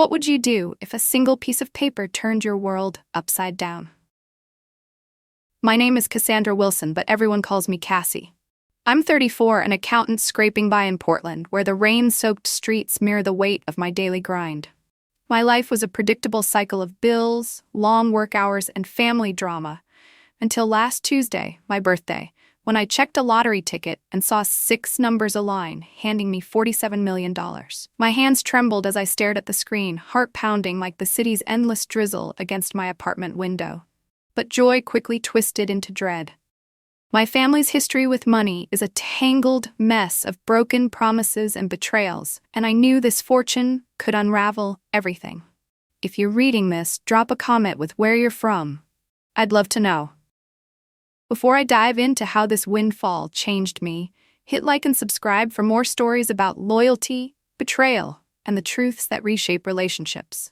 What would you do if a single piece of paper turned your world upside down? My name is Cassandra Wilson, but everyone calls me Cassie. I'm 34, an accountant scraping by in Portland, where the rain-soaked streets mirror the weight of my daily grind. My life was a predictable cycle of bills, long work hours, and family drama, until last Tuesday, my birthday, when I checked a lottery ticket and saw 6 numbers align, handing me $47 million. My hands trembled as I stared at the screen, heart pounding like the city's endless drizzle against my apartment window. But joy quickly twisted into dread. My family's history with money is a tangled mess of broken promises and betrayals, and I knew this fortune could unravel everything. If you're reading this, drop a comment with where you're from. I'd love to know. Before I dive into how this windfall changed me, hit like and subscribe for more stories about loyalty, betrayal, and the truths that reshape relationships.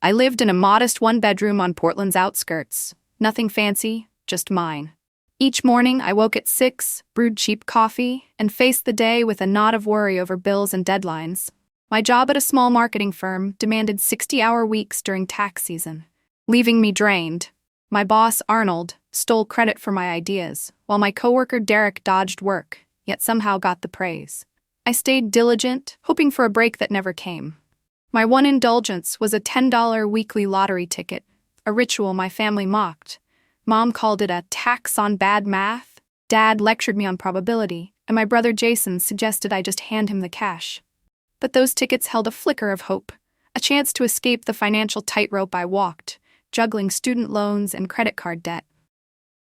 I lived in a modest one-bedroom on Portland's outskirts. Nothing fancy, just mine. Each morning, I woke at 6, brewed cheap coffee, and faced the day with a knot of worry over bills and deadlines. My job at a small marketing firm demanded 60-hour weeks during tax season, leaving me drained. My boss, Arnold, stole credit for my ideas, while my coworker Derek dodged work, yet somehow got the praise. I stayed diligent, hoping for a break that never came. My one indulgence was a $10 weekly lottery ticket, a ritual my family mocked. Mom called it a tax on bad math. Dad lectured me on probability, and my brother Jason suggested I just hand him the cash. But those tickets held a flicker of hope, a chance to escape the financial tightrope I walked, juggling student loans and credit card debt.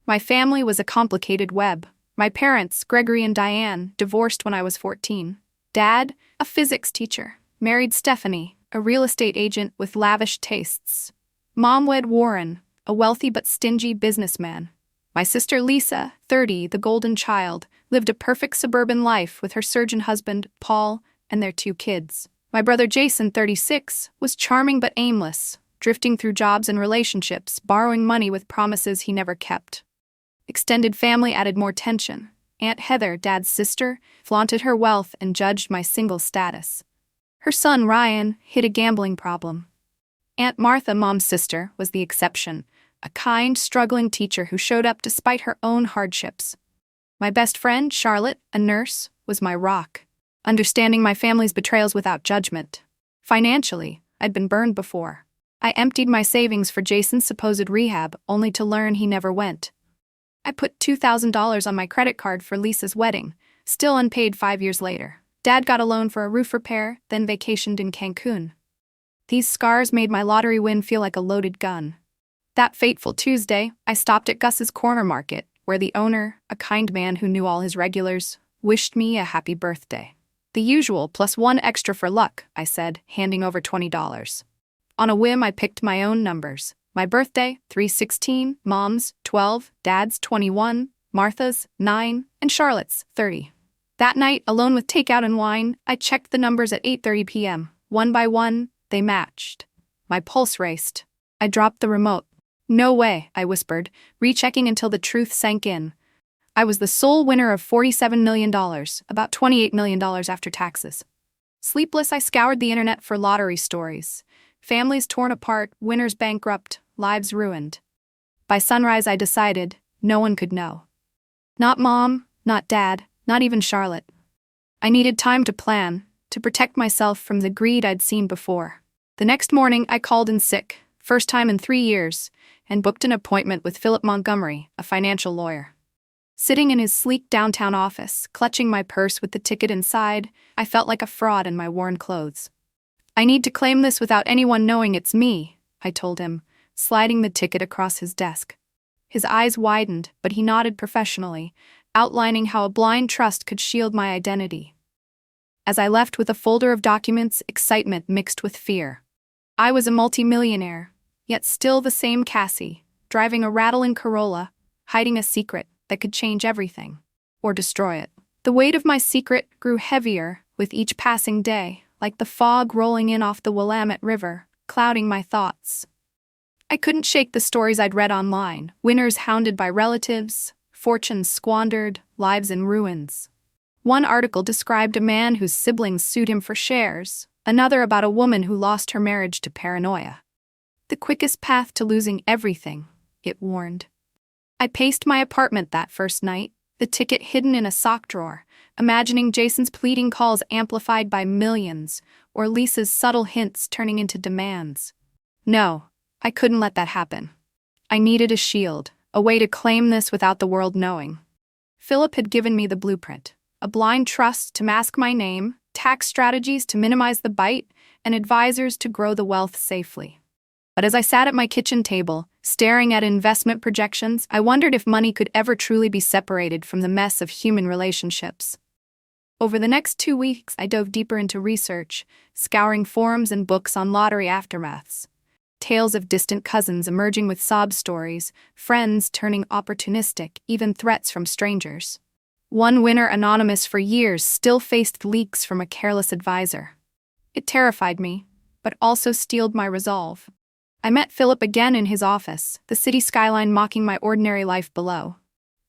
My family was a complicated web. My parents, Gregory and Diane, divorced when I was 14. Dad, a physics teacher, married Stephanie, a real estate agent with lavish tastes. Mom wed Warren, a wealthy but stingy businessman. My sister Lisa, 30, the golden child, lived a perfect suburban life with her surgeon husband, Paul, and their 2 kids. My brother Jason, 36, was charming but aimless, drifting through jobs and relationships, borrowing money with promises he never kept. Extended family added more tension. Aunt Heather, Dad's sister, flaunted her wealth and judged my single status. Her son, Ryan, hid a gambling problem. Aunt Martha, Mom's sister, was the exception, a kind, struggling teacher who showed up despite her own hardships. My best friend, Charlotte, a nurse, was my rock, understanding my family's betrayals without judgment. Financially, I'd been burned before. I emptied my savings for Jason's supposed rehab, only to learn he never went. I put $2,000 on my credit card for Lisa's wedding, still unpaid 5 years later. Dad got a loan for a roof repair, then vacationed in Cancun. These scars made my lottery win feel like a loaded gun. That fateful Tuesday, I stopped at Gus's Corner Market, where the owner, a kind man who knew all his regulars, wished me a happy birthday. The usual plus 1 extra for luck, I said, handing over $20. On a whim, I picked my own numbers. My birthday, 3/16, Mom's, 12, Dad's, 21, Martha's, 9, and Charlotte's, 30. That night, alone with takeout and wine, I checked the numbers at 8:30 p.m. One by one, they matched. My pulse raced. I dropped the remote. "No way," I whispered, rechecking until the truth sank in. I was the sole winner of $47 million, about $28 million after taxes. Sleepless, I scoured the internet for lottery stories. Families torn apart, winners bankrupt, lives ruined. By sunrise, I decided no one could know. Not Mom, not Dad, not even Charlotte. I needed time to plan, to protect myself from the greed I'd seen before. The next morning, I called in sick, first time in 3 years, and booked an appointment with Philip Montgomery, a financial lawyer. Sitting in his sleek downtown office, clutching my purse with the ticket inside, I felt like a fraud in my worn clothes. "I need to claim this without anyone knowing it's me," I told him, sliding the ticket across his desk. His eyes widened, but he nodded professionally, outlining how a blind trust could shield my identity. As I left with a folder of documents, excitement mixed with fear. I was a multimillionaire, yet still the same Cassie, driving a rattling Corolla, hiding a secret that could change everything, or destroy it. The weight of my secret grew heavier with each passing day, like the fog rolling in off the Willamette River, clouding my thoughts. I couldn't shake the stories I'd read online, winners hounded by relatives, fortunes squandered, lives in ruins. One article described a man whose siblings sued him for shares, Another about a woman who lost her marriage to paranoia. The quickest path to losing everything, it warned. I paced my apartment that first night, the ticket hidden in a sock drawer, imagining Jason's pleading calls amplified by millions, or Lisa's subtle hints turning into demands. No, I couldn't let that happen. I needed a shield, a way to claim this without the world knowing. Philip had given me the blueprint, a blind trust to mask my name, tax strategies to minimize the bite, and advisors to grow the wealth safely. But as I sat at my kitchen table, staring at investment projections, I wondered if money could ever truly be separated from the mess of human relationships. Over the next 2 weeks, I dove deeper into research, scouring forums and books on lottery aftermaths. Tales of distant cousins emerging with sob stories, friends turning opportunistic, even threats from strangers. One winner, anonymous for years, still faced leaks from a careless advisor. It terrified me, but also steeled my resolve. I met Philip again in his office, the city skyline mocking my ordinary life below.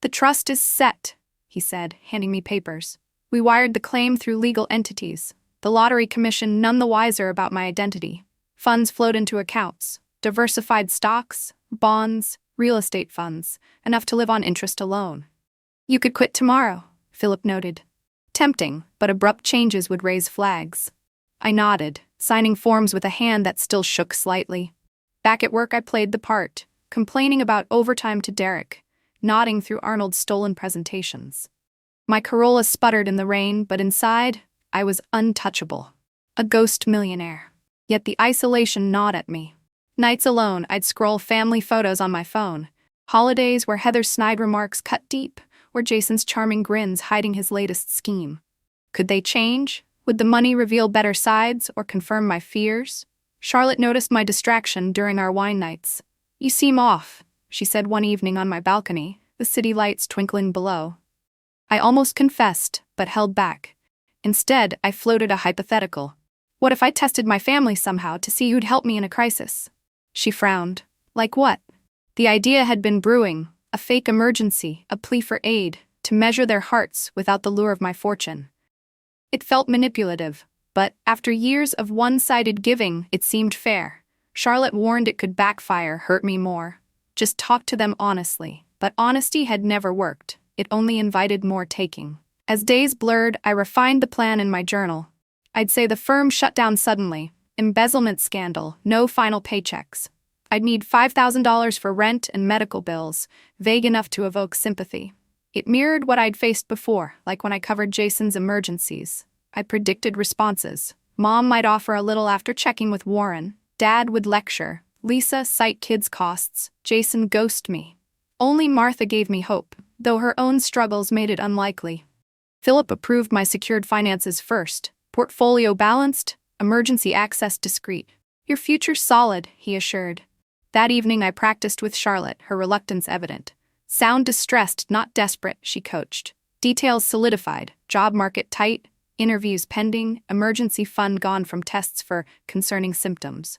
"The trust is set," he said, handing me papers. "We wired the claim through legal entities, the lottery commission none the wiser about my identity. Funds flowed into accounts, diversified stocks, bonds, real estate funds, enough to live on interest alone." "You could quit tomorrow," Philip noted. Tempting, but abrupt changes would raise flags. I nodded, signing forms with a hand that still shook slightly. Back at work, I played the part, complaining about overtime to Derek, nodding through Arnold's stolen presentations. My Corolla sputtered in the rain, but inside, I was untouchable. A ghost millionaire. Yet the isolation gnawed at me. Nights alone, I'd scroll family photos on my phone. Holidays where Heather's snide remarks cut deep, or Jason's charming grins hiding his latest scheme. Could they change? Would the money reveal better sides or confirm my fears? Charlotte noticed my distraction during our wine nights. "You seem off," she said one evening on my balcony, the city lights twinkling below. I almost confessed, but held back. Instead, I floated a hypothetical. What if I tested my family somehow to see who'd help me in a crisis? She frowned. Like what? The idea had been brewing, a fake emergency, a plea for aid, to measure their hearts without the lure of my fortune. It felt manipulative, but after years of one-sided giving, it seemed fair. Charlotte warned it could backfire, hurt me more. Just talk to them honestly. But honesty had never worked. It only invited more taking. As days blurred, I refined the plan in my journal. I'd say the firm shut down suddenly. Embezzlement scandal, no final paychecks. I'd need $5,000 for rent and medical bills, vague enough to evoke sympathy. It mirrored what I'd faced before, like when I covered Jason's emergencies. I predicted responses. Mom might offer a little after checking with Warren. Dad would lecture. Lisa cite kids' costs. Jason ghost me. Only Martha gave me hope, though her own struggles made it unlikely. Philip approved my secured finances first. Portfolio balanced, emergency access discreet. "Your future's solid," he assured. That evening I practiced with Charlotte, her reluctance evident. "Sound distressed, not desperate," she coached. Details solidified, job market tight, interviews pending, emergency fund gone from tests for concerning symptoms.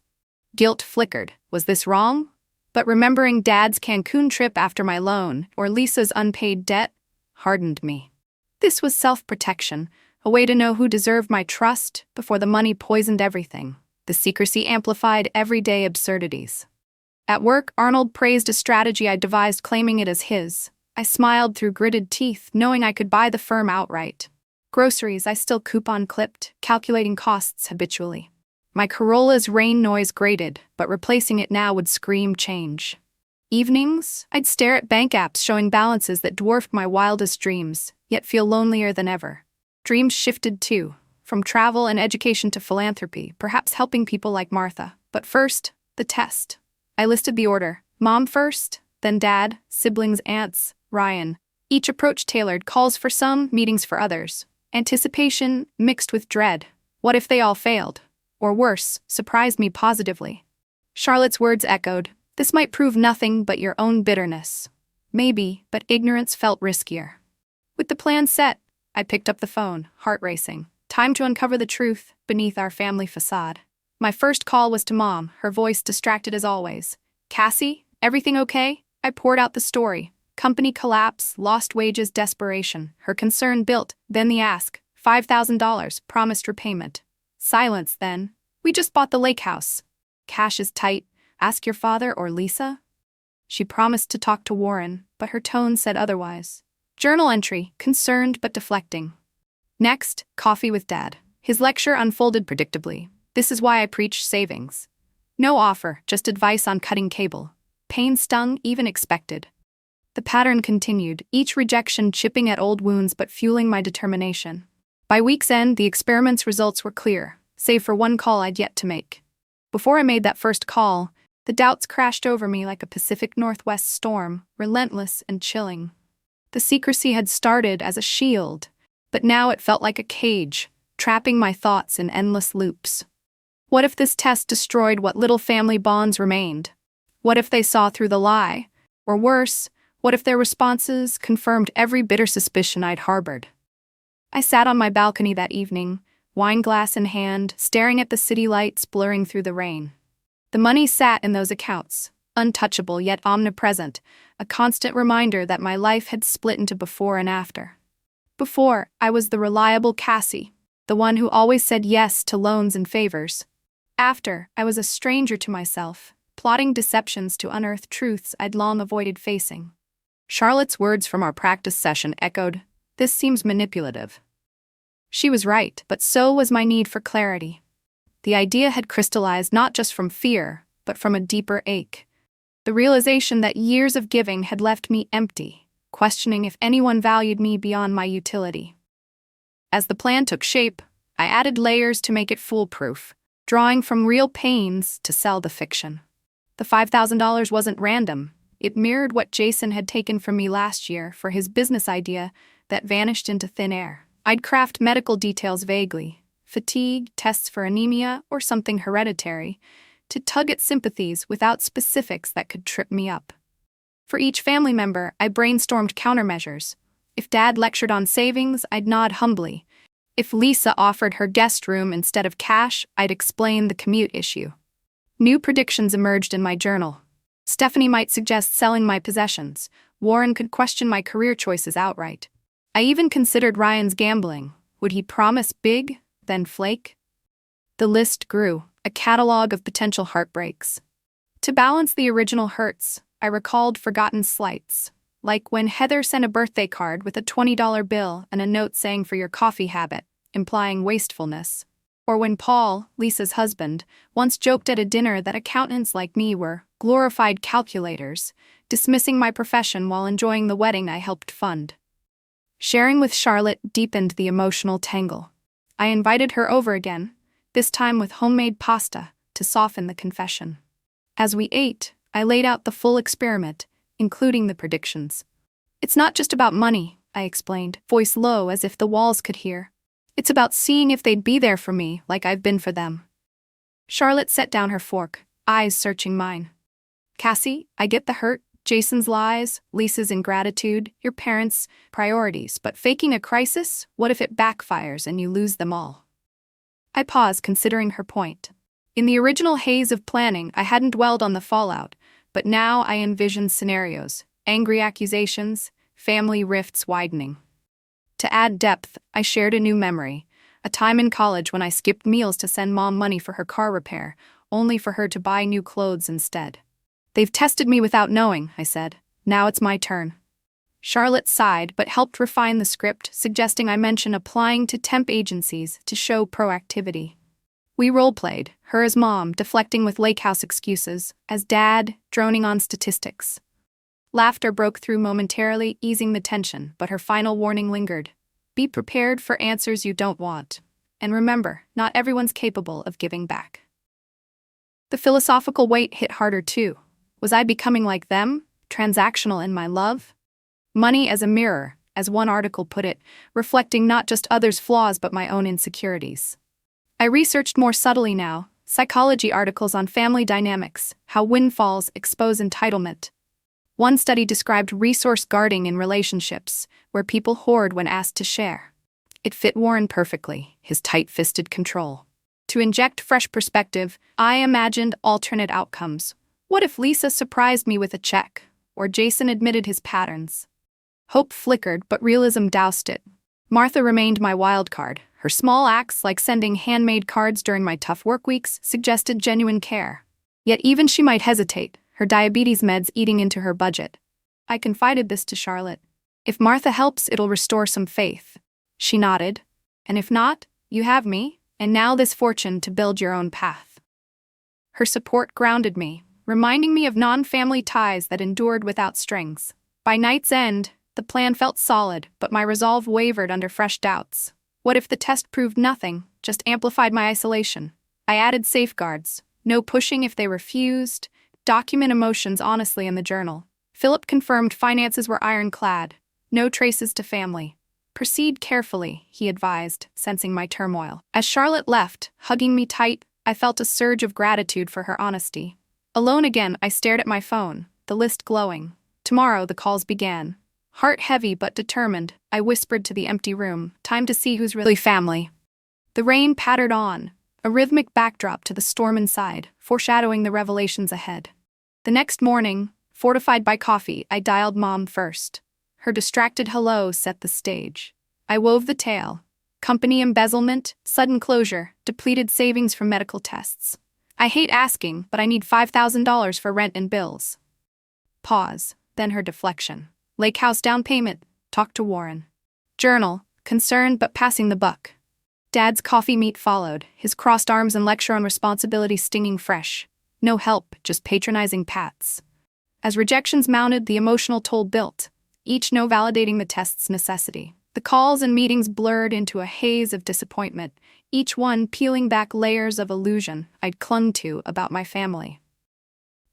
Guilt flickered. Was this wrong? But remembering Dad's Cancun trip after my loan, or Lisa's unpaid debt, hardened me. This was self-protection, a way to know who deserved my trust before the money poisoned everything. The secrecy amplified everyday absurdities. At work, Arnold praised a strategy I devised, claiming it as his. I smiled through gritted teeth, knowing I could buy the firm outright. Groceries I still coupon-clipped, calculating costs habitually. My Corolla's rain noise grated, but replacing it now would scream change. Evenings, I'd stare at bank apps showing balances that dwarfed my wildest dreams, yet feel lonelier than ever. Dreams shifted too, from travel and education to philanthropy, perhaps helping people like Martha. But first, the test. I listed the order. Mom first, then Dad, siblings, aunts, Ryan. Each approach tailored, calls for some, meetings for others. Anticipation mixed with dread. What if they all failed? Or worse, surprised me positively. Charlotte's words echoed. "This might prove nothing but your own bitterness." Maybe, but ignorance felt riskier. With the plan set, I picked up the phone, heart racing. Time to uncover the truth beneath our family facade. My first call was to Mom, her voice distracted as always. "Cassie, everything okay?" I poured out the story. Company collapse, lost wages, desperation. Her concern built, then the ask. $5,000, promised repayment. Silence then. We just bought the lake house. Cash is tight. Ask your father or Lisa? She promised to talk to Warren, but her tone said otherwise. Journal entry, concerned but deflecting. Next, coffee with Dad. His lecture unfolded predictably. This is why I preach savings. No offer, just advice on cutting cable. Pain stung, even expected. The pattern continued, each rejection chipping at old wounds but fueling my determination. By week's end, the experiment's results were clear, save for one call I'd yet to make. Before I made that first call, the doubts crashed over me like a Pacific Northwest storm, relentless and chilling. The secrecy had started as a shield, but now it felt like a cage, trapping my thoughts in endless loops. What if this test destroyed what little family bonds remained? What if they saw through the lie? Or worse, what if their responses confirmed every bitter suspicion I'd harbored? I sat on my balcony that evening, wine glass in hand, staring at the city lights blurring through the rain. The money sat in those accounts, untouchable yet omnipresent, a constant reminder that my life had split into before and after. Before, I was the reliable Cassie, the one who always said yes to loans and favors. After, I was a stranger to myself, plotting deceptions to unearth truths I'd long avoided facing. Charlotte's words from our practice session echoed, "This seems manipulative." She was right, but so was my need for clarity. The idea had crystallized not just from fear, but from a deeper ache. The realization that years of giving had left me empty, questioning if anyone valued me beyond my utility. As the plan took shape, I added layers to make it foolproof, drawing from real pains to sell the fiction. The $5,000 wasn't random. It mirrored what Jason had taken from me last year for his business idea that vanished into thin air. I'd craft medical details vaguely, fatigue, tests for anemia, or something hereditary, to tug at sympathies without specifics that could trip me up. For each family member, I brainstormed countermeasures. If Dad lectured on savings, I'd nod humbly. If Lisa offered her guest room instead of cash, I'd explain the commute issue. New predictions emerged in my journal. Stephanie might suggest selling my possessions. Warren could question my career choices outright. I even considered Ryan's gambling. Would he promise big, then flake? The list grew, a catalog of potential heartbreaks. To balance the original hurts, I recalled forgotten slights, like when Heather sent a birthday card with a $20 bill and a note saying "for your coffee habit," implying wastefulness. Or when Paul, Lisa's husband, once joked at a dinner that accountants like me were glorified calculators, dismissing my profession while enjoying the wedding I helped fund. Sharing with Charlotte deepened the emotional tangle. I invited her over again, this time with homemade pasta, to soften the confession. As we ate, I laid out the full experiment, including the predictions. "It's not just about money," I explained, voice low as if the walls could hear. "It's about seeing if they'd be there for me like I've been for them." Charlotte set down her fork, eyes searching mine. "Cassie, I get the hurt, Jason's lies, Lisa's ingratitude, your parents' priorities, but faking a crisis? What if it backfires and you lose them all?" I paused, considering her point. In the original haze of planning, I hadn't dwelled on the fallout, but now I envisioned scenarios, angry accusations, family rifts widening. To add depth, I shared a new memory, a time in college when I skipped meals to send Mom money for her car repair, only for her to buy new clothes instead. "They've tested me without knowing," I said. "Now it's my turn." Charlotte sighed but helped refine the script, suggesting I mention applying to temp agencies to show proactivity. We role-played, her as Mom, deflecting with lake house excuses, as Dad, droning on statistics. Laughter broke through momentarily, easing the tension, but her final warning lingered. "Be prepared for answers you don't want. And remember, not everyone's capable of giving back." The philosophical weight hit harder too. Was I becoming like them, transactional in my love? Money as a mirror, as one article put it, reflecting not just others' flaws but my own insecurities. I researched more subtly now, psychology articles on family dynamics, how windfalls expose entitlement. One study described resource guarding in relationships, where people hoard when asked to share. It fit Warren perfectly, his tight-fisted control. To inject fresh perspective, I imagined alternate outcomes. What if Lisa surprised me with a check, or Jason admitted his patterns? Hope flickered, but realism doused it. Martha remained my wild card, Her small acts, like sending handmade cards during my tough work weeks, suggested genuine care. Yet even she might hesitate, her diabetes meds eating into her budget. I confided this to Charlotte. If Martha helps, it'll restore some faith. She nodded. And if not, you have me, and now this fortune to build your own path. Her support grounded me, reminding me of non-family ties that endured without strings. By night's end, the plan felt solid, but my resolve wavered under fresh doubts. What if the test proved nothing, just amplified my isolation? I added safeguards. No pushing if they refused. Document emotions honestly in the journal. Philip confirmed finances were ironclad. No traces to family. Proceed carefully, he advised, sensing my turmoil. As Charlotte left, hugging me tight, I felt a surge of gratitude for her honesty. Alone again, I stared at my phone, the list glowing. Tomorrow the calls began. Heart heavy but determined, I whispered to the empty room, time to see who's really family. The rain pattered on, a rhythmic backdrop to the storm inside, foreshadowing the revelations ahead. The next morning, fortified by coffee, I dialed Mom first. Her distracted hello set the stage. I wove the tale. Company embezzlement, sudden closure, depleted savings from medical tests. I hate asking, but I need $5,000 for rent and bills. Pause, then her deflection. Lake house down payment, talk to Warren. Journal, concerned but passing the buck. Dad's coffee meet followed, his crossed arms and lecture on responsibility stinging fresh. No help, just patronizing pats. As rejections mounted, the emotional toll built, each no validating the test's necessity. The calls and meetings blurred into a haze of disappointment, each one peeling back layers of illusion I'd clung to about my family.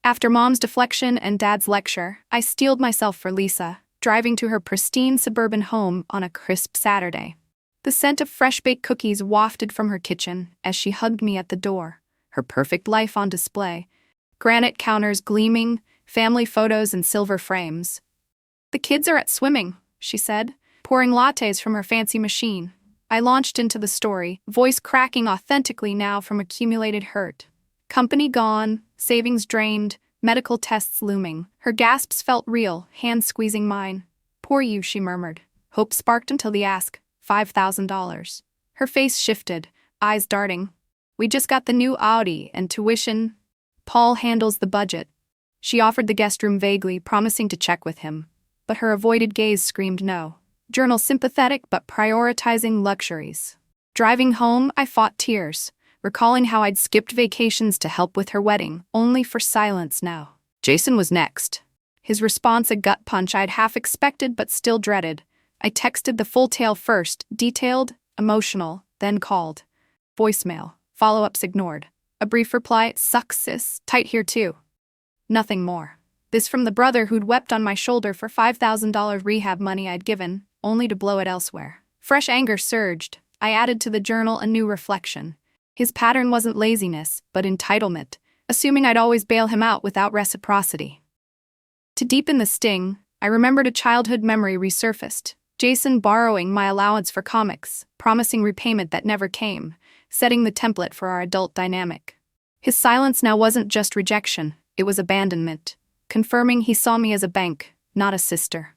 After Mom's deflection and Dad's lecture, I steeled myself for Lisa, driving to her pristine suburban home on a crisp Saturday. The scent of fresh-baked cookies wafted from her kitchen as she hugged me at the door, her perfect life on display. Granite counters gleaming, family photos in silver frames. "The kids are at swimming," she said, pouring lattes from her fancy machine. I launched into the story, voice cracking authentically now from accumulated hurt. Company gone, savings drained, medical tests looming. Her gasps felt real, hands squeezing mine. "Poor you," she murmured. Hope sparked until the ask, $5,000. Her face shifted, eyes darting. "We just got the new Audi and tuition. Paul handles the budget." She offered the guest room vaguely, promising to check with him. But her avoided gaze screamed no. Journal sympathetic but prioritizing luxuries. Driving home, I fought tears, recalling how I'd skipped vacations to help with her wedding, only for silence now. Jason was next. His response a gut punch I'd half expected but still dreaded. I texted the full tale first, detailed, emotional, then called. Voicemail. Follow-ups ignored. A brief reply, "Sucks sis, tight here too." Nothing more. This from the brother who'd wept on my shoulder for $5,000 rehab money I'd given, only to blow it elsewhere. Fresh anger surged. I added to the journal a new reflection. His pattern wasn't laziness, but entitlement, assuming I'd always bail him out without reciprocity. To deepen the sting, I remembered a childhood memory resurfaced. Jason borrowing my allowance for comics, promising repayment that never came, setting the template for our adult dynamic. His silence now wasn't just rejection, it was abandonment, confirming he saw me as a bank, not a sister.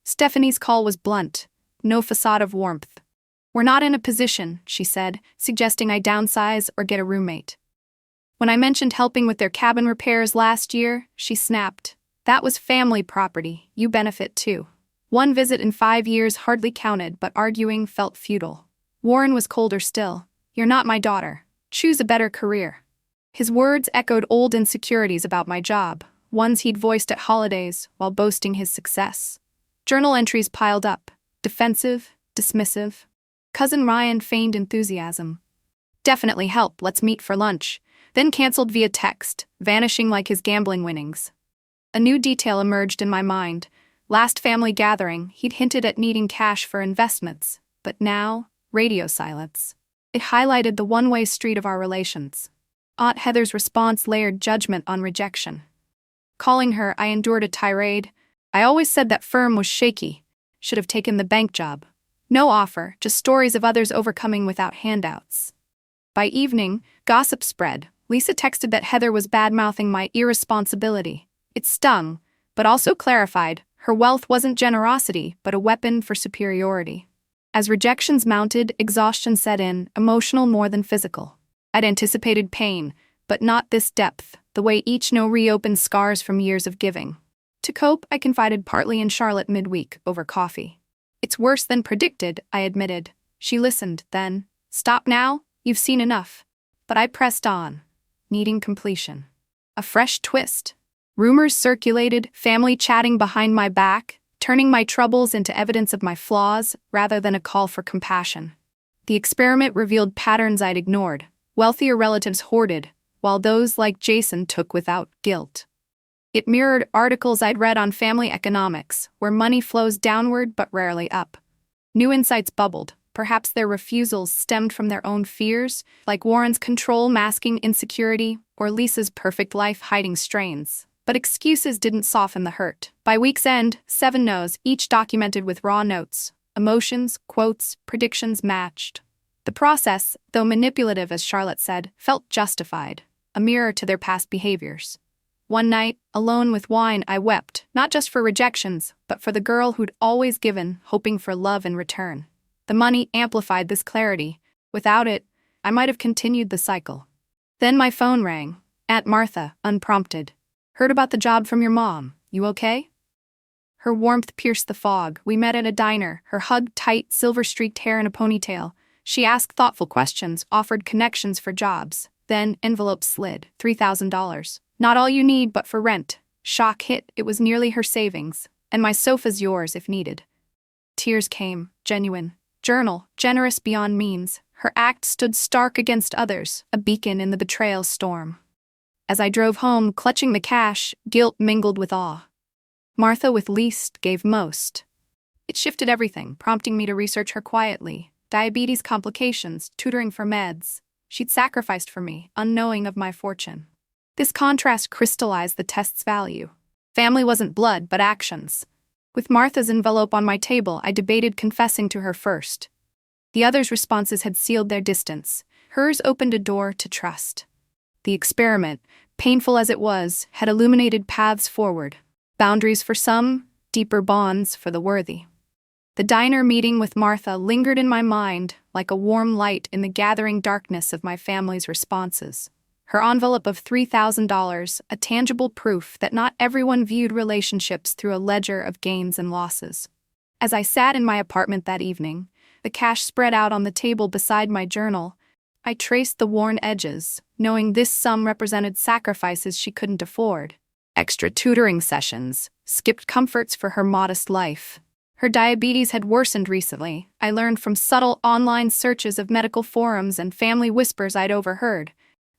Stephanie's call was blunt, no facade of warmth. "We're not in a position," she said, suggesting I downsize or get a roommate. When I mentioned helping with their cabin repairs last year, she snapped. "That was family property, you benefit too." One visit in 5 years hardly counted, but arguing felt futile. Warren was colder still. "You're not my daughter. Choose a better career." His words echoed old insecurities about my job, ones he'd voiced at holidays while boasting his success. Journal entries piled up, defensive, dismissive. Cousin Ryan feigned enthusiasm. "Definitely help, let's meet for lunch," then canceled via text, vanishing like his gambling winnings. A new detail emerged in my mind. Last family gathering, he'd hinted at needing cash for investments, but now, radio silence. It highlighted the one-way street of our relations. Aunt Heather's response layered judgment on rejection. Calling her, I endured a tirade. "I always said that firm was shaky. Should have taken the bank job." No offer, just stories of others overcoming without handouts. By evening, gossip spread. Lisa texted that Heather was bad-mouthing my irresponsibility. It stung, but also clarified her wealth wasn't generosity, but a weapon for superiority. As rejections mounted, exhaustion set in, emotional more than physical. I'd anticipated pain, but not this depth, the way each no reopened scars from years of giving. To cope, I confided partly in Charlotte midweek, over coffee. "It's worse than predicted," I admitted. She listened, then, "Stop now, you've seen enough." But I pressed on, needing completion. A fresh twist. Rumors circulated, family chatting behind my back, turning my troubles into evidence of my flaws rather than a call for compassion. The experiment revealed patterns I'd ignored. Wealthier relatives hoarded, while those like Jason took without guilt. It mirrored articles I'd read on family economics, where money flows downward but rarely up. New insights bubbled. Perhaps their refusals stemmed from their own fears, like Warren's control masking insecurity, or Lisa's perfect life hiding strains. But excuses didn't soften the hurt. By week's end, 7 no's, each documented with raw notes. Emotions, quotes, predictions matched. The process, though manipulative as Charlotte said, felt justified, a mirror to their past behaviors. One night, alone with wine, I wept, not just for rejections, but for the girl who'd always given, hoping for love in return. The money amplified this clarity. Without it, I might have continued the cycle. Then my phone rang. Aunt Martha, unprompted. "Heard about the job from your mom. You okay?" Her warmth pierced the fog. We met at a diner, her hug tight, silver-streaked hair in a ponytail. She asked thoughtful questions, offered connections for jobs. Then, envelopes slid. $3,000. "Not all you need, but for rent." Shock hit. It was nearly her savings. "And my sofa's yours if needed." Tears came, genuine. Journal, generous beyond means. Her act stood stark against others, a beacon in the betrayal storm. As I drove home, clutching the cash, guilt mingled with awe. Martha with least gave most. It shifted everything, prompting me to research her quietly. Diabetes complications, tutoring for meds. She'd sacrificed for me, unknowing of my fortune. This contrast crystallized the test's value. Family wasn't blood, but actions. With Martha's envelope on my table, I debated confessing to her first. The others' responses had sealed their distance. Hers opened a door to trust. The experiment, painful as it was, had illuminated paths forward. Boundaries for some, deeper bonds for the worthy. The diner meeting with Martha lingered in my mind like a warm light in the gathering darkness of my family's responses. Her envelope of $3,000, a tangible proof that not everyone viewed relationships through a ledger of gains and losses. As I sat in my apartment that evening, the cash spread out on the table beside my journal, I traced the worn edges, knowing this sum represented sacrifices she couldn't afford. Extra tutoring sessions, skipped comforts for her modest life. Her diabetes had worsened recently, I learned from subtle online searches of medical forums and family whispers I'd overheard.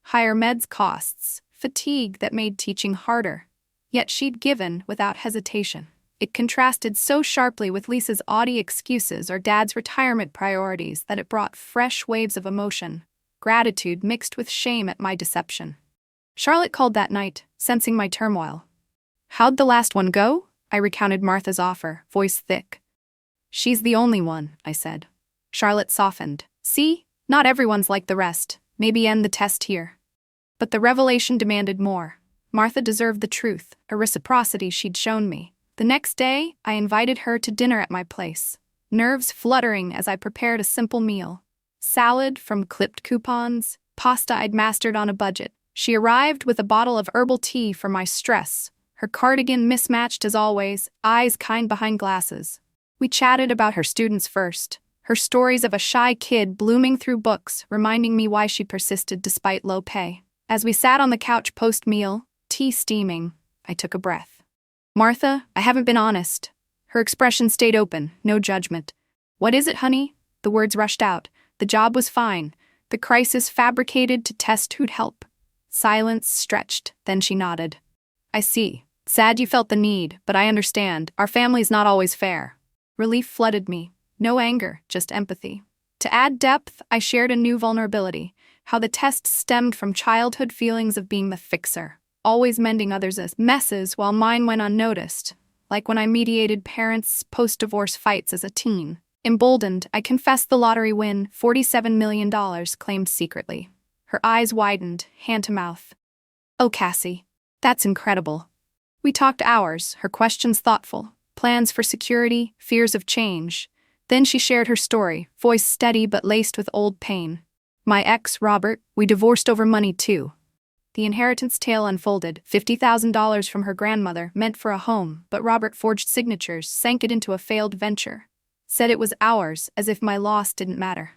Higher meds costs, fatigue that made teaching harder. Yet she'd given without hesitation. It contrasted so sharply with Lisa's aughty excuses or Dad's retirement priorities that it brought fresh waves of emotion, gratitude mixed with shame at my deception. Charlotte called that night, sensing my turmoil. "How'd the last one go?" I recounted Martha's offer, voice thick. "She's the only one," I said. Charlotte softened. "See? Not everyone's like the rest. Maybe end the test here." But the revelation demanded more. Martha deserved the truth, a reciprocity she'd shown me. The next day, I invited her to dinner at my place, nerves fluttering as I prepared a simple meal. Salad from clipped coupons, pasta I'd mastered on a budget. She arrived with a bottle of herbal tea for my stress, her cardigan mismatched as always, eyes kind behind glasses. We chatted about her students first, her stories of a shy kid blooming through books, reminding me why she persisted despite low pay. As we sat on the couch post-meal, tea steaming, I took a breath. "Martha, I haven't been honest." Her expression stayed open, no judgment. "What is it, honey?" The words rushed out. The job was fine. The crisis fabricated to test who'd help. Silence stretched, then she nodded. "I see. Sad you felt the need, but I understand. Our family's not always fair." Relief flooded me. No anger, just empathy. To add depth, I shared a new vulnerability. How the test stemmed from childhood feelings of being the fixer, always mending others' messes while mine went unnoticed, like when I mediated parents' post-divorce fights as a teen. Emboldened, I confessed the lottery win, $47 million claimed secretly. Her eyes widened, hand to mouth. "Oh, Cassie, that's incredible." We talked hours, her questions thoughtful, plans for security, fears of change. Then she shared her story, voice steady but laced with old pain. My ex, Robert, we divorced over money too. The inheritance tale unfolded. $50,000 from her grandmother, meant for a home, but Robert forged signatures, sank it into a failed venture. Said it was ours, as if my loss didn't matter.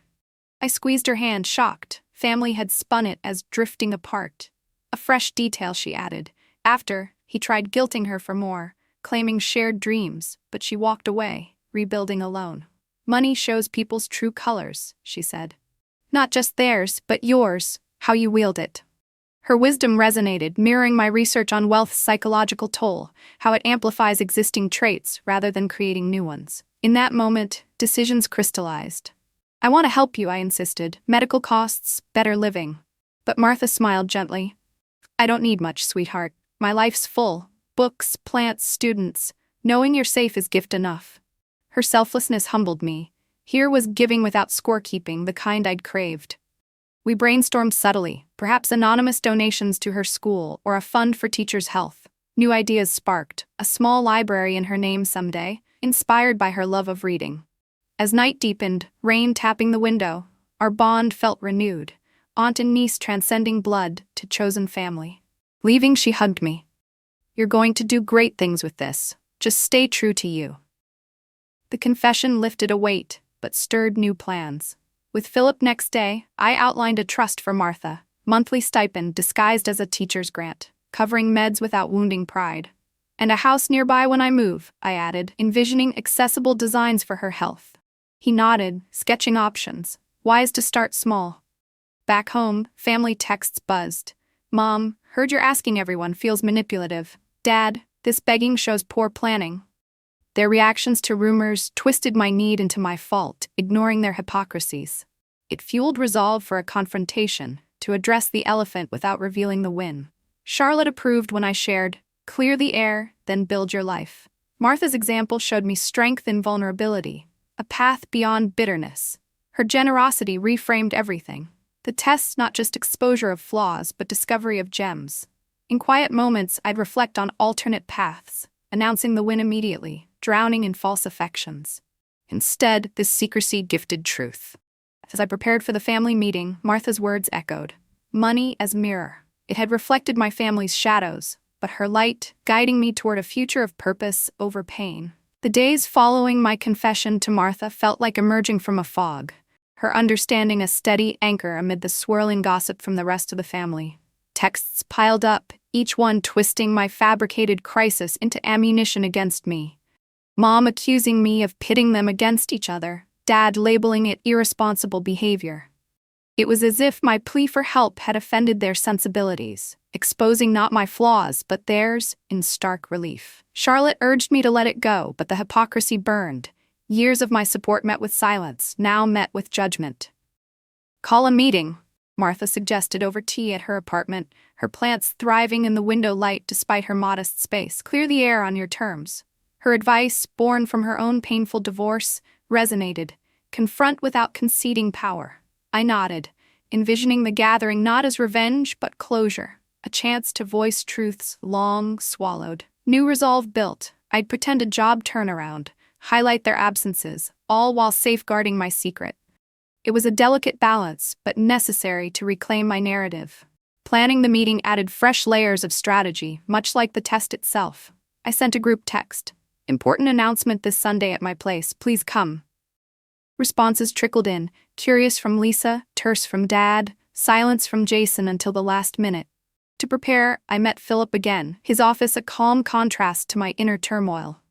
I squeezed her hand, shocked. Family had spun it as drifting apart. A fresh detail, she added. After, he tried guilting her for more, claiming shared dreams, but she walked away, rebuilding alone. Money shows people's true colors, she said. Not just theirs, but yours, how you wield it. Her wisdom resonated, mirroring my research on wealth's psychological toll, how it amplifies existing traits rather than creating new ones. In that moment, decisions crystallized. I want to help you, I insisted. Medical costs, better living. But Martha smiled gently. I don't need much, sweetheart. My life's full. Books, plants, students. Knowing you're safe is gift enough. Her selflessness humbled me. Here was giving without scorekeeping, the kind I'd craved. We brainstormed subtly, perhaps anonymous donations to her school or a fund for teachers' health. New ideas sparked, a small library in her name someday, inspired by her love of reading. As night deepened, rain tapping the window, our bond felt renewed, aunt and niece transcending blood to chosen family. Leaving, she hugged me. You're going to do great things with this. Just stay true to you. The confession lifted a weight, but stirred new plans. With Philip next day, I outlined a trust for Martha, monthly stipend disguised as a teacher's grant, covering meds without wounding pride. And a house nearby when I move, I added, envisioning accessible designs for her health. He nodded, sketching options, wise to start small. Back home, family texts buzzed. Mom, heard you're asking everyone, feels manipulative. Dad, this begging shows poor planning. Their reactions to rumors twisted my need into my fault, ignoring their hypocrisies. It fueled resolve for a confrontation, to address the elephant without revealing the win. Charlotte approved when I shared, clear the air, then build your life. Martha's example showed me strength in vulnerability, a path beyond bitterness. Her generosity reframed everything. The test, not just exposure of flaws, but discovery of gems. In quiet moments, I'd reflect on alternate paths, announcing the win immediately, drowning in false affections. Instead, this secrecy gifted truth. As I prepared for the family meeting, Martha's words echoed. Money as mirror. It had reflected my family's shadows, but her light, guiding me toward a future of purpose over pain. The days following my confession to Martha felt like emerging from a fog, her understanding a steady anchor amid the swirling gossip from the rest of the family. Texts piled up, each one twisting my fabricated crisis into ammunition against me. Mom accusing me of pitting them against each other, Dad labeling it irresponsible behavior. It was as if my plea for help had offended their sensibilities, exposing not my flaws but theirs in stark relief. Charlotte urged me to let it go, but the hypocrisy burned. Years of my support met with silence, now met with judgment. Call a meeting, Martha suggested over tea at her apartment, her plants thriving in the window light despite her modest space. Clear the air on your terms. Her advice, born from her own painful divorce, resonated. Confront without conceding power. I nodded, envisioning the gathering not as revenge but closure, a chance to voice truths long swallowed. New resolve built. I'd pretend a job turnaround, highlight their absences, all while safeguarding my secret. It was a delicate balance, but necessary to reclaim my narrative. Planning the meeting added fresh layers of strategy, much like the test itself. I sent a group text. Important announcement this Sunday at my place, please come. Responses trickled in, curious from Lisa, terse from Dad, silence from Jason until the last minute. To prepare, I met Philip again, his office a calm contrast to my inner turmoil.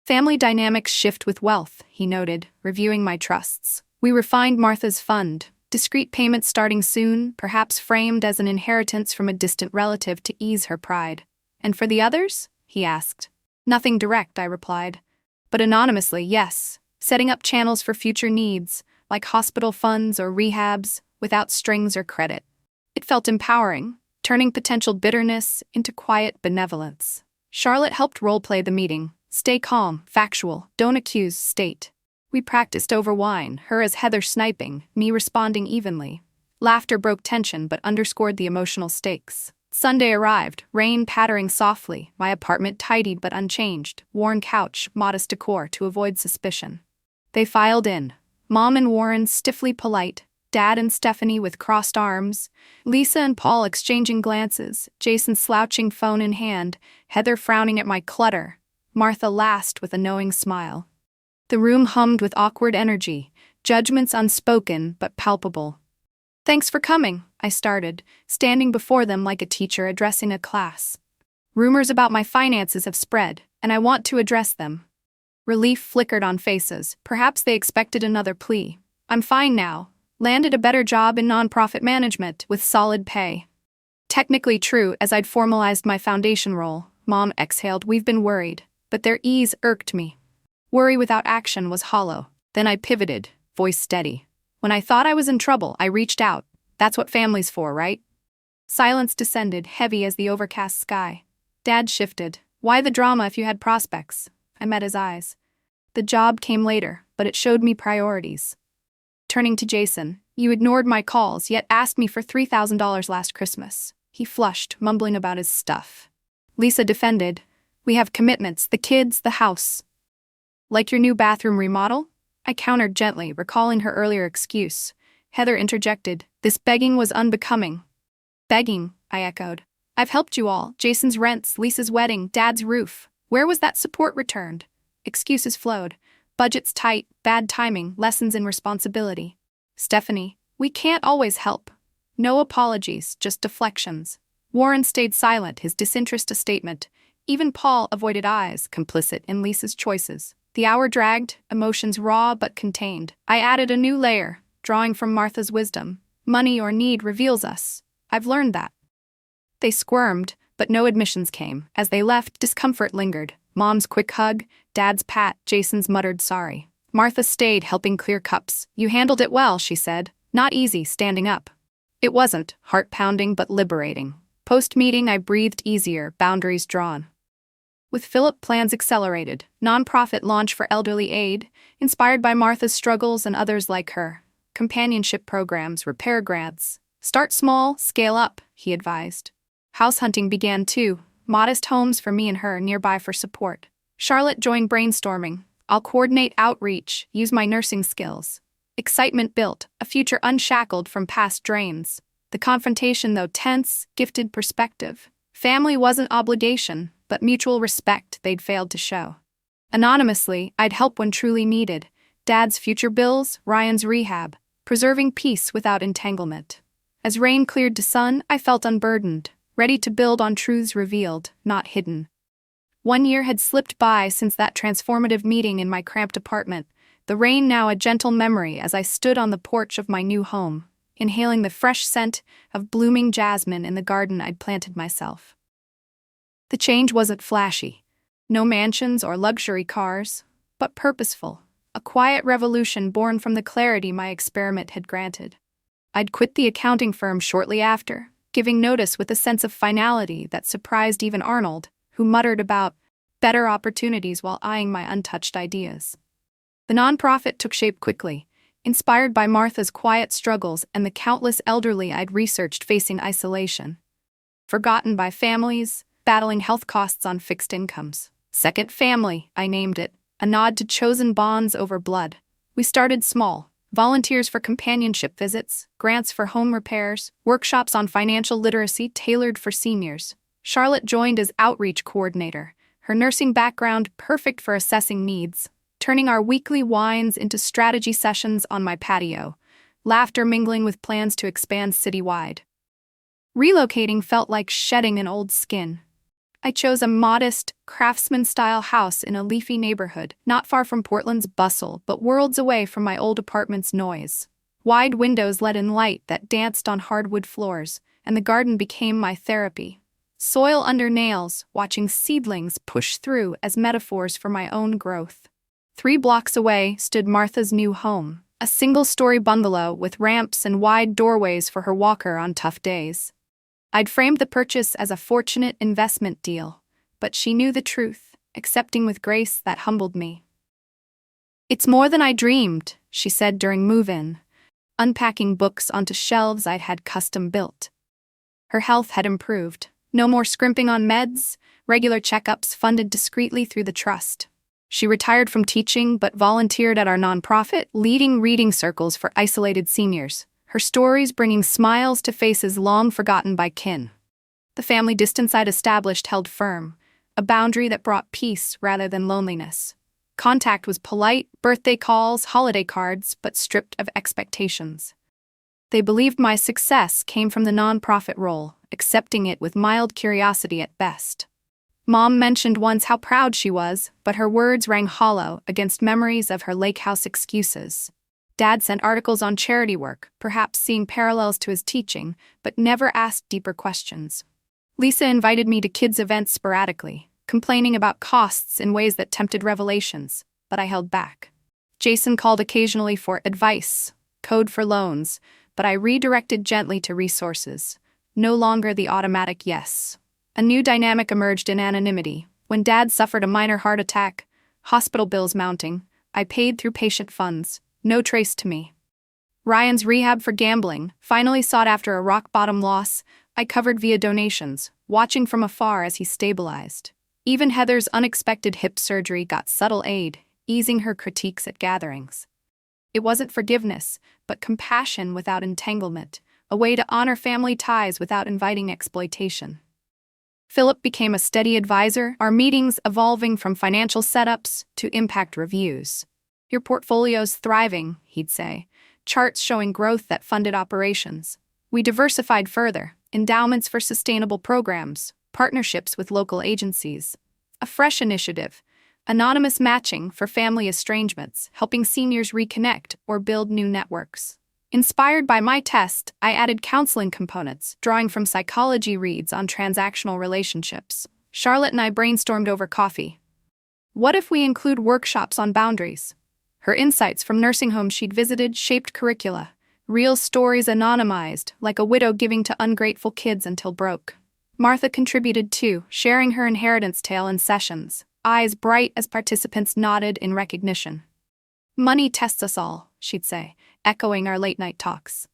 Family dynamics shift with wealth, he noted, reviewing my trusts. We refined Martha's fund, discrete payments starting soon, perhaps framed as an inheritance from a distant relative to ease her pride. And for the others? He asked. Nothing direct, I replied. But anonymously, yes. Setting up channels for future needs, like hospital funds or rehabs, without strings or credit. It felt empowering, turning potential bitterness into quiet benevolence. Charlotte helped role-play the meeting. Stay calm, factual, don't accuse, state. We practiced over wine, her as Heather sniping, me responding evenly. Laughter broke tension but underscored the emotional stakes. Sunday arrived, rain pattering softly, my apartment tidied but unchanged, worn couch, modest decor to avoid suspicion. They filed in. Mom and Warren stiffly polite, Dad and Stephanie with crossed arms, Lisa and Paul exchanging glances, Jason slouching phone in hand, Heather frowning at my clutter, Martha last with a knowing smile. The room hummed with awkward energy, judgments unspoken but palpable. "Thanks for coming," I started, standing before them like a teacher addressing a class. "Rumors about my finances have spread, and I want to address them." Relief flickered on faces. Perhaps they expected another plea. "I'm fine now. Landed a better job in nonprofit management with solid pay." Technically true, as I'd formalized my foundation role. Mom exhaled. "We've been worried," but their ease irked me. Worry without action was hollow. Then I pivoted, voice steady. "When I thought I was in trouble, I reached out. That's what family's for, right?" Silence descended, heavy as the overcast sky. Dad shifted. "Why the drama if you had prospects?" I met his eyes. "The job came later, but it showed me priorities." Turning to Jason, "You ignored my calls, yet asked me for $3,000 last Christmas." He flushed, mumbling about his stuff. Lisa defended. "We have commitments, the kids, the house." "Like your new bathroom remodel?" I countered gently, recalling her earlier excuse. Heather interjected. "This begging was unbecoming." "Begging," I echoed. "I've helped you all. Jason's rents, Lisa's wedding, Dad's roof. Where was that support returned?" Excuses flowed. Budget's tight, bad timing, lessons in responsibility. "Stephanie, we can't always help." No apologies, just deflections. Warren stayed silent, his disinterest a statement. Even Paul avoided eyes, complicit in Lisa's choices. The hour dragged, emotions raw but contained. I added a new layer, drawing from Martha's wisdom. "Money or need reveals us. I've learned that." They squirmed, but no admissions came. As they left, discomfort lingered. Mom's quick hug, Dad's pat, Jason's muttered sorry. Martha stayed, helping clear cups. "You handled it well," she said. "Not easy, standing up." It wasn't, heart-pounding but liberating. Post-meeting, I breathed easier, boundaries drawn. With Philip, plans accelerated. Nonprofit launch for elderly aid, inspired by Martha's struggles and others like her. Companionship programs, repair grants. "Start small, scale up," he advised. House hunting began too. Modest homes for me and her nearby for support. Charlotte joined brainstorming. "I'll coordinate outreach, use my nursing skills." Excitement built, a future unshackled from past drains. The confrontation, though tense, gifted perspective. Family wasn't obligation, but mutual respect they'd failed to show. Anonymously, I'd help when truly needed. Dad's future bills, Ryan's rehab. Preserving peace without entanglement. As rain cleared to sun, I felt unburdened, ready to build on truths revealed, not hidden. 1 year had slipped by since that transformative meeting in my cramped apartment, the rain now a gentle memory as I stood on the porch of my new home, inhaling the fresh scent of blooming jasmine in the garden I'd planted myself. The change wasn't flashy. No mansions or luxury cars, but purposeful, a quiet revolution born from the clarity my experiment had granted. I'd quit the accounting firm shortly after, giving notice with a sense of finality that surprised even Arnold, who muttered about better opportunities while eyeing my untouched ideas. The nonprofit took shape quickly, inspired by Martha's quiet struggles and the countless elderly I'd researched facing isolation. Forgotten by families, battling health costs on fixed incomes. Second Family, I named it, a nod to chosen bonds over blood. We started small. Volunteers for companionship visits, grants for home repairs, workshops on financial literacy tailored for seniors. Charlotte joined as outreach coordinator, her nursing background perfect for assessing needs, turning our weekly wines into strategy sessions on my patio, laughter mingling with plans to expand citywide. Relocating felt like shedding an old skin. I chose a modest, craftsman-style house in a leafy neighborhood, not far from Portland's bustle, but worlds away from my old apartment's noise. Wide windows let in light that danced on hardwood floors, and the garden became my therapy. Soil under nails, watching seedlings push through as metaphors for my own growth. 3 blocks away stood Martha's new home, a single-story bungalow with ramps and wide doorways for her walker on tough days. I'd framed the purchase as a fortunate investment deal, but she knew the truth, accepting with grace that humbled me. "It's more than I dreamed," she said during move-in, unpacking books onto shelves I'd had custom built. Her health had improved. No more scrimping on meds, regular checkups funded discreetly through the trust. She retired from teaching but volunteered at our nonprofit, leading reading circles for isolated seniors, her stories bringing smiles to faces long forgotten by kin. The family distance I'd established held firm, a boundary that brought peace rather than loneliness. Contact was polite, birthday calls, holiday cards, but stripped of expectations. They believed my success came from the nonprofit role, accepting it with mild curiosity at best. Mom mentioned once how proud she was, but her words rang hollow against memories of her lake house excuses. Dad sent articles on charity work, perhaps seeing parallels to his teaching, but never asked deeper questions. Lisa invited me to kids' events sporadically, complaining about costs in ways that tempted revelations, but I held back. Jason called occasionally for advice, code for loans, but I redirected gently to resources. No longer the automatic yes. A new dynamic emerged in anonymity. When Dad suffered a minor heart attack, hospital bills mounting, I paid through patient funds, no trace to me. Ryan's rehab for gambling, finally sought after a rock-bottom loss, I covered via donations, watching from afar as he stabilized. Even Heather's unexpected hip surgery got subtle aid, easing her critiques at gatherings. It wasn't forgiveness, but compassion without entanglement, a way to honor family ties without inviting exploitation. Philip became a steady advisor, our meetings evolving from financial setups to impact reviews. Your portfolio's thriving, he'd say, charts showing growth that funded operations. We diversified further, endowments for sustainable programs, partnerships with local agencies. A fresh initiative, anonymous matching for family estrangements, helping seniors reconnect or build new networks. Inspired by my test, I added counseling components, drawing from psychology reads on transactional relationships. Charlotte and I brainstormed over coffee. What if we include workshops on boundaries? Her insights from nursing homes she'd visited shaped curricula, real stories anonymized, like a widow giving to ungrateful kids until broke. Martha contributed too, sharing her inheritance tale in sessions, eyes bright as participants nodded in recognition. Money tests us all, she'd say, echoing our late-night talks.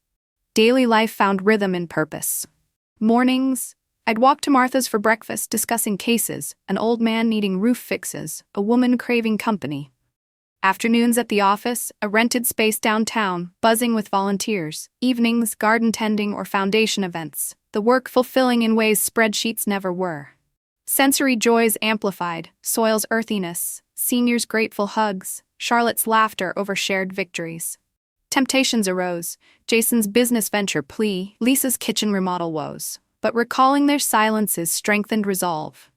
Daily life found rhythm and purpose. Mornings, I'd walk to Martha's for breakfast discussing cases, an old man needing roof fixes, a woman craving company. Afternoons at the office, a rented space downtown, buzzing with volunteers. Evenings, garden tending or foundation events, the work fulfilling in ways spreadsheets never were. Sensory joys amplified, soil's earthiness, seniors' grateful hugs, Charlotte's laughter over shared victories. Temptations arose, Jason's business venture plea, Lisa's kitchen remodel woes, but recalling their silences strengthened resolve.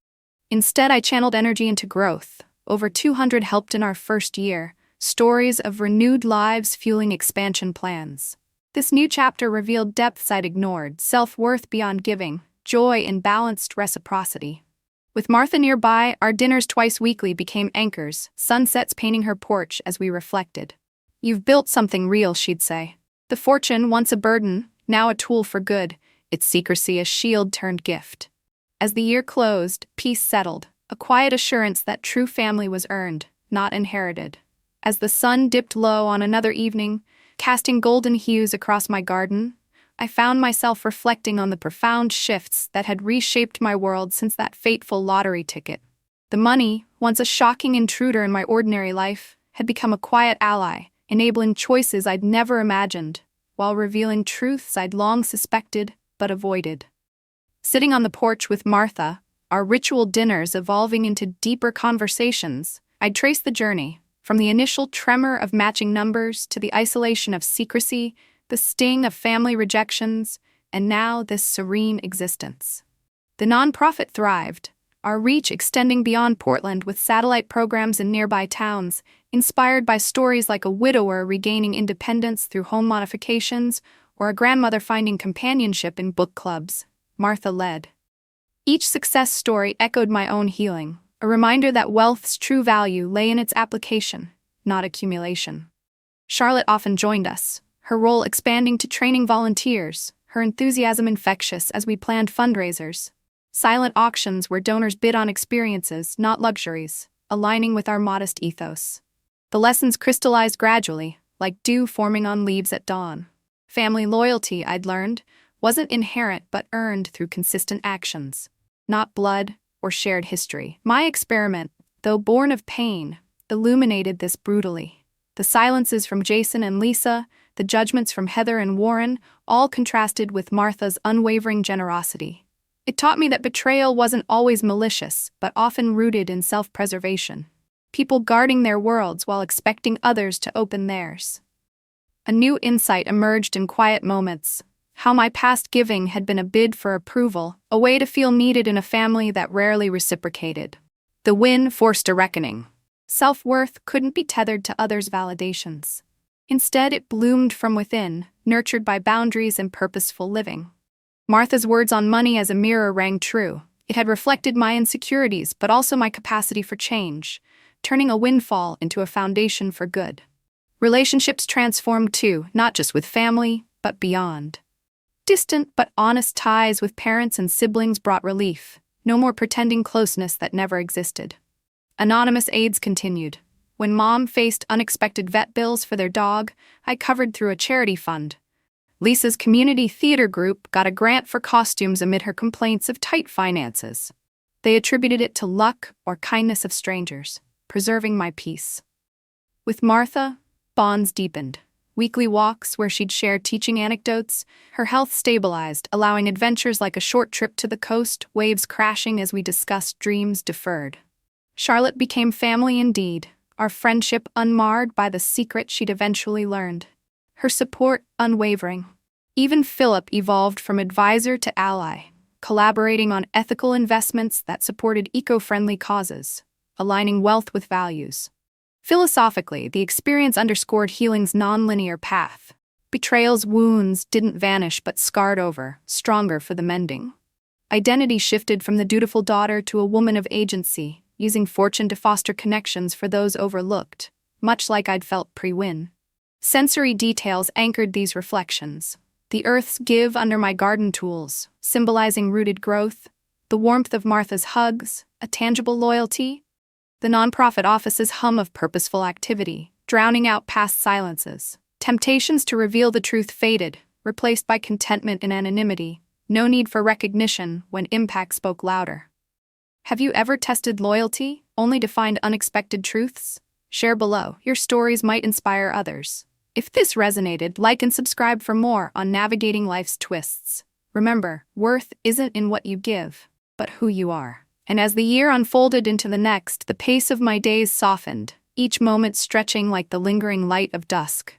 Instead, I channeled energy into growth. Over 200 helped in our first year, stories of renewed lives fueling expansion plans. This new chapter revealed depths I'd ignored, self-worth beyond giving, joy in balanced reciprocity. With Martha nearby, our dinners twice weekly became anchors, sunsets painting her porch as we reflected. You've built something real, she'd say. The fortune, once a burden, now a tool for good, its secrecy a shield turned gift. As the year closed, peace settled, a quiet assurance that true family was earned, not inherited. As the sun dipped low on another evening, casting golden hues across my garden, I found myself reflecting on the profound shifts that had reshaped my world since that fateful lottery ticket. The money, once a shocking intruder in my ordinary life, had become a quiet ally, enabling choices I'd never imagined, while revealing truths I'd long suspected but avoided. Sitting on the porch with Martha, our ritual dinners evolving into deeper conversations, I'd trace the journey, from the initial tremor of matching numbers to the isolation of secrecy, the sting of family rejections, and now this serene existence. The nonprofit thrived, our reach extending beyond Portland with satellite programs in nearby towns, inspired by stories like a widower regaining independence through home modifications or a grandmother finding companionship in book clubs. Martha led. Each success story echoed my own healing, a reminder that wealth's true value lay in its application, not accumulation. Charlotte often joined us, her role expanding to training volunteers, her enthusiasm infectious as we planned fundraisers. Silent auctions where donors bid on experiences, not luxuries, aligning with our modest ethos. The lessons crystallized gradually, like dew forming on leaves at dawn. Family loyalty, I'd learned, wasn't inherent but earned through consistent actions, not blood or shared history. My experiment, though born of pain, illuminated this brutally. The silences from Jason and Lisa, the judgments from Heather and Warren, all contrasted with Martha's unwavering generosity. It taught me that betrayal wasn't always malicious, but often rooted in self-preservation. People guarding their worlds while expecting others to open theirs. A new insight emerged in quiet moments. How my past giving had been a bid for approval, a way to feel needed in a family that rarely reciprocated. The win forced a reckoning. Self-worth couldn't be tethered to others' validations. Instead, it bloomed from within, nurtured by boundaries and purposeful living. Martha's words on money as a mirror rang true. It had reflected my insecurities, but also my capacity for change, turning a windfall into a foundation for good. Relationships transformed too, not just with family, but beyond. Distant but honest ties with parents and siblings brought relief. No more pretending closeness that never existed. Anonymous aids continued. When Mom faced unexpected vet bills for their dog, I covered through a charity fund. Lisa's community theater group got a grant for costumes amid her complaints of tight finances. They attributed it to luck or kindness of strangers, preserving my peace. With Martha, bonds deepened. Weekly walks where she'd share teaching anecdotes, her health stabilized, allowing adventures like a short trip to the coast, waves crashing as we discussed dreams deferred. Charlotte became family indeed, our friendship unmarred by the secret she'd eventually learned. Her support unwavering. Even Philip evolved from advisor to ally, collaborating on ethical investments that supported eco-friendly causes, aligning wealth with values. Philosophically, the experience underscored healing's non-linear path. Betrayal's wounds didn't vanish but scarred over, stronger for the mending. Identity shifted from the dutiful daughter to a woman of agency, using fortune to foster connections for those overlooked, much like I'd felt pre-win. Sensory details anchored these reflections. The earth's give under my garden tools, symbolizing rooted growth, the warmth of Martha's hugs, a tangible loyalty, the nonprofit office's hum of purposeful activity, drowning out past silences. Temptations to reveal the truth faded, replaced by contentment and anonymity. No need for recognition when impact spoke louder. Have you ever tested loyalty, only to find unexpected truths? Share below. Your stories might inspire others. If this resonated, like and subscribe for more on navigating life's twists. Remember, worth isn't in what you give, but who you are. And as the year unfolded into the next, the pace of my days softened, each moment stretching like the lingering light of dusk.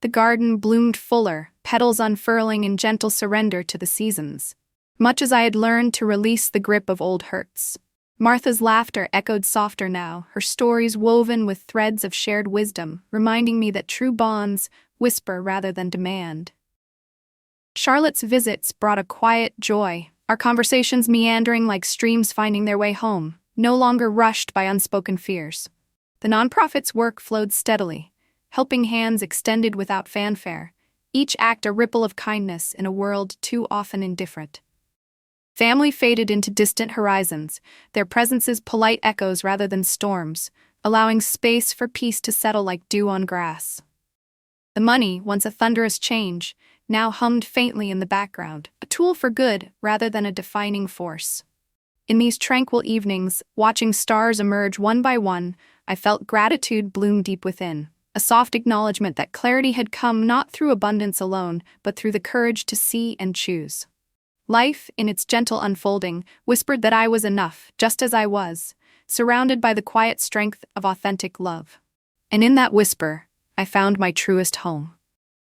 The garden bloomed fuller, petals unfurling in gentle surrender to the seasons. Much as I had learned to release the grip of old hurts. Martha's laughter echoed softer now, her stories woven with threads of shared wisdom, reminding me that true bonds whisper rather than demand. Charlotte's visits brought a quiet joy, our conversations meandering like streams finding their way home, no longer rushed by unspoken fears. The nonprofit's work flowed steadily, helping hands extended without fanfare, each act a ripple of kindness in a world too often indifferent. Family faded into distant horizons, their presences polite echoes rather than storms, allowing space for peace to settle like dew on grass. The money, once a thunderous change, now hummed faintly in the background, a tool for good rather than a defining force. In these tranquil evenings, watching stars emerge one by one, I felt gratitude bloom deep within, a soft acknowledgement that clarity had come not through abundance alone, but through the courage to see and choose. Life, in its gentle unfolding, whispered that I was enough, just as I was, surrounded by the quiet strength of authentic love. And in that whisper, I found my truest home.